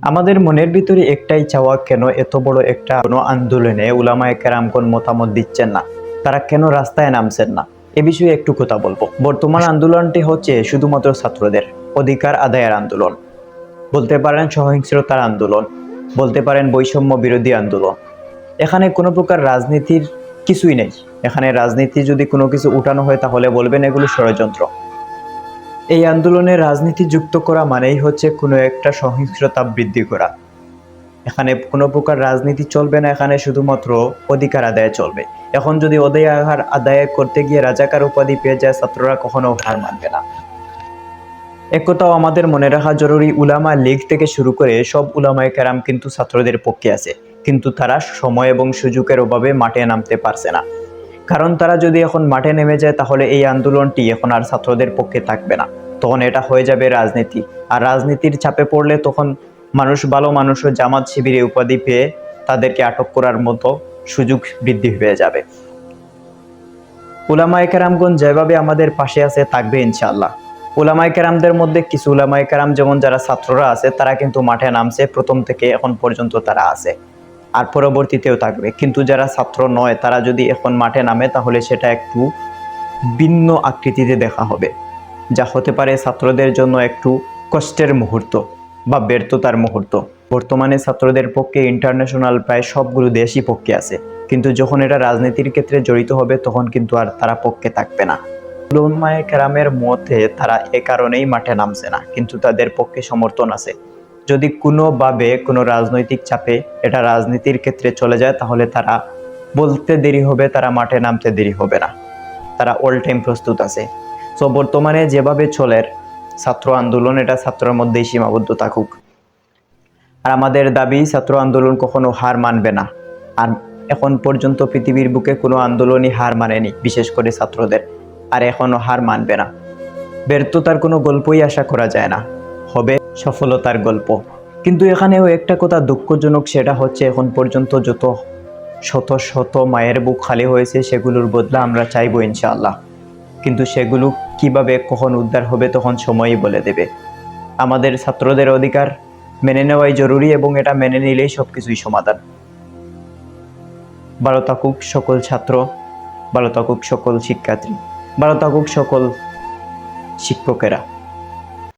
আমাদের মনের ভিতরে একটাই চাওয়া, কেন এত বড় একটা আন্দোলনে উলামায়ে কেরামগণ মতামত দিচ্ছেন না, তারা কেন রাস্তায় নামছেন না? এ বিষয়ে একটু কথা বলবো। বর্তমান আন্দোলনটি হচ্ছে শুধুমাত্র ছাত্রদের অধিকার আদায়ের আন্দোলন, বলতে পারেন সহিংসতার আন্দোলন, বলতে পারেন বৈষম্য বিরোধী আন্দোলন। এখানে কোনো প্রকার রাজনীতির কিছুই নেই। এখানে রাজনীতি যদি কোনো কিছু উঠানো হয় তাহলে বলবেন এগুলো ষড়যন্ত্র। এই আন্দোলনে রাজনীতি যুক্ত করা মানেই হচ্ছে কোনো একটা সহিংসতা বৃদ্ধি করা। এখানে কোনো প্রকার রাজনীতি চলবে না, এখানে শুধুমাত্র অধিকার আদায় চলবে। এখন যদি অধিকার আদায় করতে গিয়ে রাজাকার উপাধি পেয়ে যায়, ছাত্ররা কখনো হার মানবে না। একথাও আমাদের মনে রাখা জরুরি, উলামা লীগ থেকে শুরু করে সব উলামায়ে কেরাম কিন্তু ছাত্রদের পক্ষে আছে, কিন্তু তারা সময় এবং সুযোগের অভাবে মাঠে নামতে পারছে না। কারণ তারা যদি এখন মাঠে নেমে যায় তাহলে এই আন্দোলনটি এখন আর ছাত্রদের পক্ষে থাকবে না, তখন এটা হয়ে যাবে রাজনীতি। আর রাজনীতির চাপে পড়লে তখন ভালো মানুষও জামাত শিবিরে উপাধি পেয়ে তাদেরকে আটক করার মতো সুযোগ বৃদ্ধি হয়ে যাবে। উলামায়ে কেরামগণ যেভাবে আমাদের পাশে আছে থাকবে ইনশাআল্লাহ। উলামায়ে কেরামদের মধ্যে কিছু উলামায়ে কেরাম যেমন যারা ছাত্ররা আছে তারা কিন্তু মাঠে নামছে, প্রথম থেকে এখন পর্যন্ত তারা আছে, আর পরবর্তীতেও থাকবে। কিন্তু যারা ছাত্র নয় তারা যদি এখন মাঠে নামে তাহলে সেটা একটু ভিন্ন আকৃতিতে দেখা হবে, যা হতে পারে ছাত্রদের জন্য একটু কষ্টের মুহূর্ত বা ব্যর্থতার মুহূর্ত। বর্তমানে ছাত্রদের পক্ষে ইন্টারন্যাশনাল প্রায় সবগুলো দেশই পক্ষে আছে, কিন্তু যখন এটা রাজনীতির ক্ষেত্রে জড়িত হবে তখন কিন্তু আর তারা পক্ষে থাকবে না। উলামায়ে কেরামের মতে তারা এ কারণেই মাঠে নামছে না, কিন্তু তাদের পক্ষে সমর্থন আছে। যদি কোনোভাবে কোনো রাজনৈতিক চাপে এটা রাজনীতির ক্ষেত্রে চলে যায় তাহলে তারা বলতে দেরি হবে, তারা মাঠে নামতে দেরি হবে না, তারা অল টাইম প্রস্তুত আছে। সো বর্তমানে যেভাবে চলে ছাত্র আন্দোলন, এটা ছাত্রের মধ্যেই সীমাবদ্ধ থাকুক। আর আমাদের দাবি, ছাত্র আন্দোলন কখনো হার মানবে না। আর এখন পর্যন্ত পৃথিবীর বুকে কোনো আন্দোলনই হার মানেনি, বিশেষ করে ছাত্রদের, আর এখনো হার মানবে না। ব্যর্থতার কোনো গল্পই আশা করা যায় না, হবে সফলতার গল্প। কিন্তু এখানেও একটা কথা দুঃখজনক, সেটা হচ্ছে এখন পর্যন্ত যত শত শত মায়ের বুক খালি হয়েছে সেগুলোর বদলা আমরা চাইবো ইনশাআল্লাহ, কিন্তু সেগুলো কিভাবে কখন উদ্ধার হবে তখন সময়ই বলে দেবে। আমাদের ছাত্রদের অধিকার মেনে নেওয়াই জরুরি, এবং এটা মেনে নিলেই সবকিছুই সমাধান। ভালো থাকুক সকল ছাত্র, ভালো থাকুক সকল শিক্ষার্থী, ভালো থাকুক সকল শিক্ষকেরা।